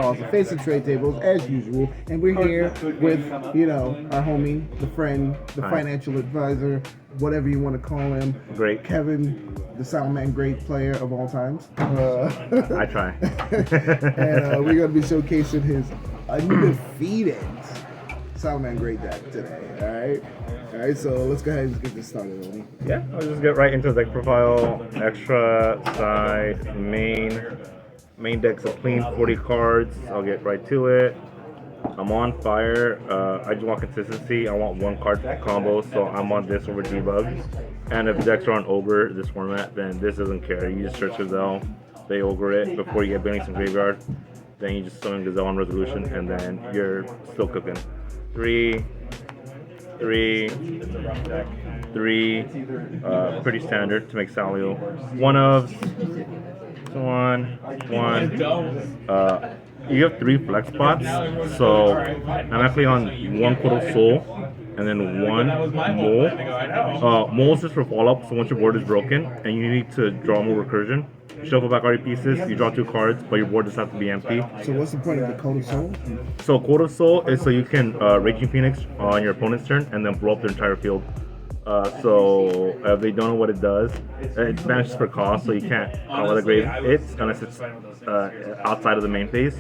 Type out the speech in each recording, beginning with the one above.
draws, the face of trade tables as usual, and we're here with our homie, the friend, the Hi. financial advisor, whatever you want to call him, Great. Kevin, the Salamangreat player of all times. I try. And we're gonna be showcasing his undefeated Salamangreat deck today. All right. So let's go ahead and get this started, homie. Yeah, I'll just get right into the deck profile. Extra, side, main deck's a clean 40 cards. I'll get right to it. I'm on fire. I just want consistency. I want one card combo, so I'm on this over debug. And if decks are on ogre this format, then this doesn't care. You just search Gazelle, they ogre it before you get Billings and Graveyard. Then you just summon Gazelle on resolution, and then you're still cooking. Three. Pretty standard to make Salio. One of one. You have 3 flex spots, so I'm actually on 1 Kodo Soul and then 1 Mole. Mole is just for follow-up, so once your board is broken and you need to draw more recursion, shuffle back all your pieces, you draw 2 cards, but your board does have to be empty. So what's the point of the Code of Soul? So Kodo Soul is so you can Raging Phoenix on your opponent's turn and then blow up their entire field. So if they don't know what it does, it vanishes for cost, so you can't call it a grave unless it's outside of the main phase.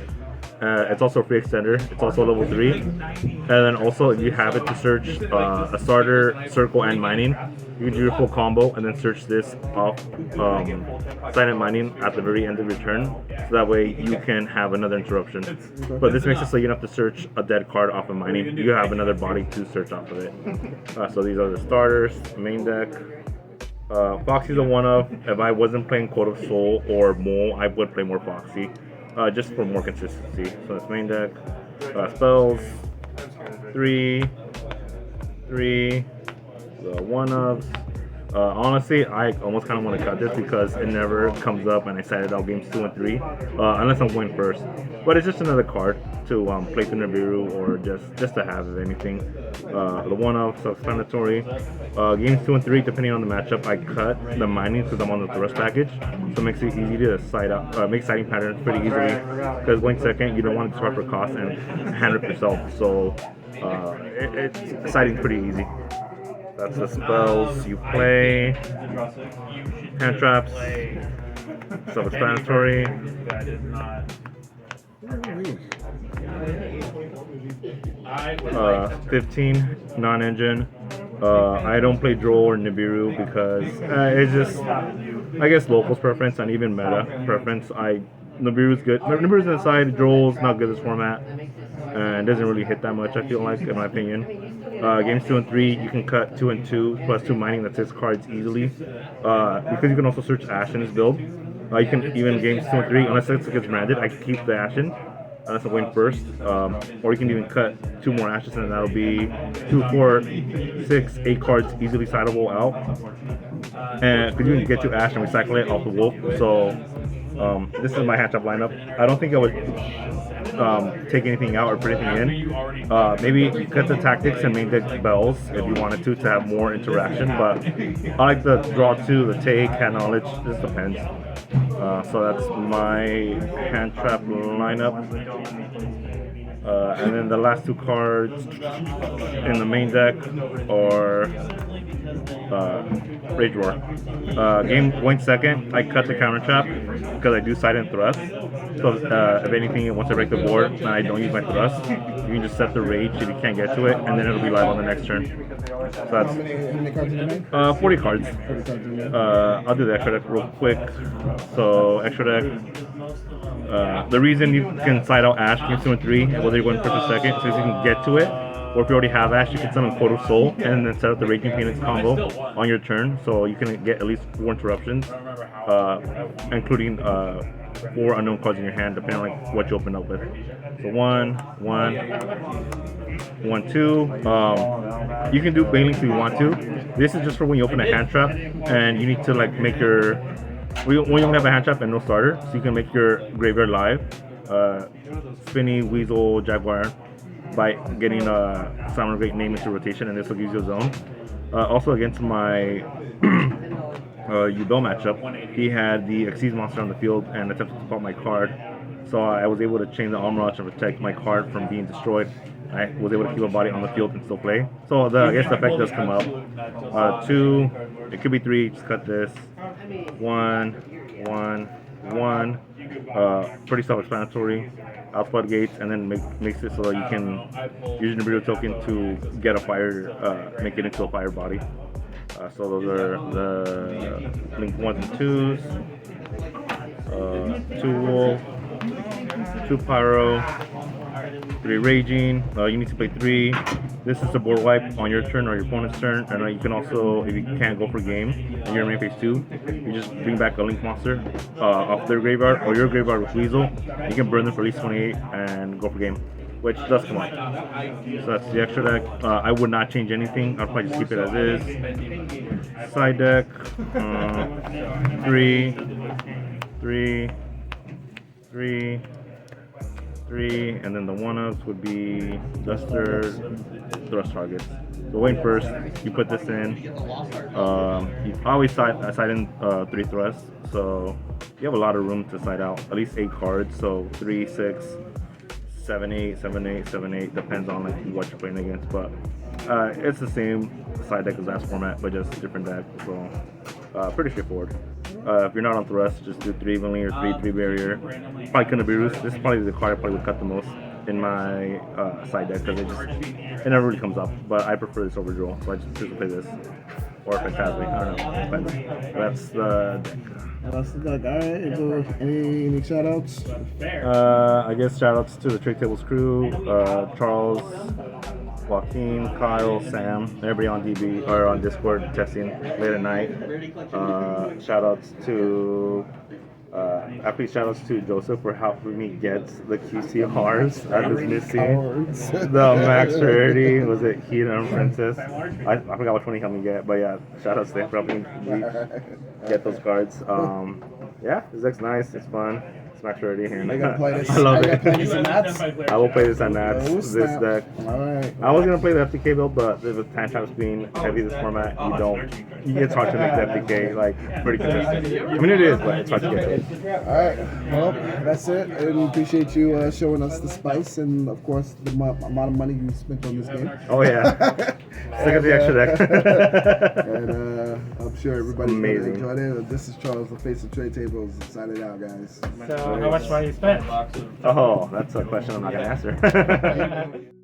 It's also a free extender. It's also level 3. And then also if you have it to search a starter, circle, and mining, you can do your full combo and then search this off silent mining at the very end of your turn. So that way you can have another interruption. But this makes it so you don't have to search a dead card off of mining. You have another body to search off of it. So these are the starters, main deck. Foxy's a one of. If I wasn't playing Code of Soul or Mole, I would play more Foxy. Just for more consistency. So that's main deck. Spells. 3. The one ofs. Honestly, I almost kind of want to cut this because it never comes up and I sided out games 2 and 3, unless I'm going first. But it's just another card to play through Nibiru or just to have, if anything. The one of self-explanatory. Games 2 and 3, depending on the matchup, I cut the mining because I'm on the thrust package, so it makes it easy to side out, make siding patterns pretty easily. Because going second, you don't want to discard for cost and hand rip yourself, so it's siding pretty easy. That's the spells you play. Hand traps. Self-explanatory. 15 non-engine. I don't play Droll or Nibiru because it's just, I guess, locals preference and even meta preference. Nibiru's good. Nibiru's inside. Droll's not good this format and doesn't really hit that much, I feel like, in my opinion. Games 2 and 3, you can cut 2 and 2 plus 2 mining, that's 6 cards easily. Because you can also search Ash in this build. You can even games 2 and 3, unless it gets branded, I can keep the Ashen unless I'm going first. Or you can even cut 2 more Ashes and that'll be 2, 4, 6, 8 cards easily sideable out. And because you can get to Ash and recycle it off the wolf. So this is my hatch-up lineup. I don't think I would take anything out or put anything in. Maybe cut the tactics and main deck bells if you wanted to have more interaction, but I like the draw 2, the take, hand knowledge, this depends. So that's my hand trap lineup. And then the last 2 cards in the main deck are Rage Roar. Game going second, I cut the counter trap because I do side and thrust. So if anything, once I break the board and I don't use my thrust, you can just set the rage if you can't get to it, and then it'll be live on the next turn. So that's How many cards in the main? 40 cards. 40 cards in the main. I'll do the extra deck real quick. So extra deck. The reason you can side out Ash games 2 and 3, whether you're going first or second, so you can get to it. Or if you already have Ash, you can summon Code of Soul and then set up the Raging Phoenix combo on your turn, so you can get at least 4 interruptions, including 4 unknown cards in your hand, depending on like what you open up with. So 1, 2. You can do Banelings if you want to. This is just for when you open a hand trap and you need to like make your. When you only have a hand trap and no starter, so you can make your graveyard live. Spinny, Weasel, Jaguar, by getting a Salamangreat name into rotation, and this will give you a zone. Also against my Ubel matchup, he had the Xyz monster on the field and attempted to pop my card. so I was able to chain the armor out to protect my card from being destroyed. I was able to keep a body on the field and still play. So I guess the effect does come up. 2, it could be 3. Just cut this. 1, 1, 1. Pretty self-explanatory. Outspot gates, and then makes it so that you can use your Nibiru token to get a fire, make it into a fire body. So those are the link 1s and 2s. 2 wolf, 2 pyro, 3 raging. You need to play 3. This is the board wipe on your turn or your opponent's turn, and you can also, if you can't go for game and you're in main phase 2, you just bring back a link monster off their graveyard or your graveyard with Weasel. You can burn them for at least 28 and go for game, which does come up. So that's the extra deck. I would not change anything. I'll probably just keep it as is. Side deck, 3, 3, 3, 3, and then the 1-ups would be Duster, thrust targets. So Wayne first, you put this in. You always side in 3 thrusts, so you have a lot of room to side out. At least 8 cards, so 3, 6, 7, 8, 7, 8, 7, 8. Depends on like what you're playing against, but it's the same side deck as last format, but just different deck. So pretty straightforward. If you're not on thrust, just do 3 evenly or 3 barrier. Probably couldn't be Roost. This is probably the card I probably would cut the most in my side deck because it never really comes up. But I prefer this over Droll, so I just choose to play this. Or Phantasmic, I don't know. Depends. That's the deck. That's the deck. Alright, any shout outs? I guess shout outs to the Trade Tables crew, Charles, Joaquin, Kyle, Sam, everybody on DB or on Discord testing late at night. Shout outs to actually shout outs to Joseph for helping me get the QCRs I was missing. The max rarity was it Heat and Princess. I forgot which one he helped me get, but yeah, shout outs to him for helping me get those cards. Yeah, this deck's nice, it's fun. Max rarity here. I gotta play this. I love it. Play this in Nats. I will play this on Nats. Oh, this snap. deck. Alright. I was gonna play the FTK build, but with time traps being heavy this format, it's hard to make the FTK like pretty consistent. I mean it is, but it's hard to get to. Alright, well, that's it. And we appreciate you showing us the spice and, of course, the amount of money you spent on this game. Oh, yeah. Look at the extra deck. And I'm sure everybody Amazing. enjoyed it. This is Charles, the face of Trade Tables. Signing out, guys. So how much money you spent? Oh, that's a question I'm not going to answer.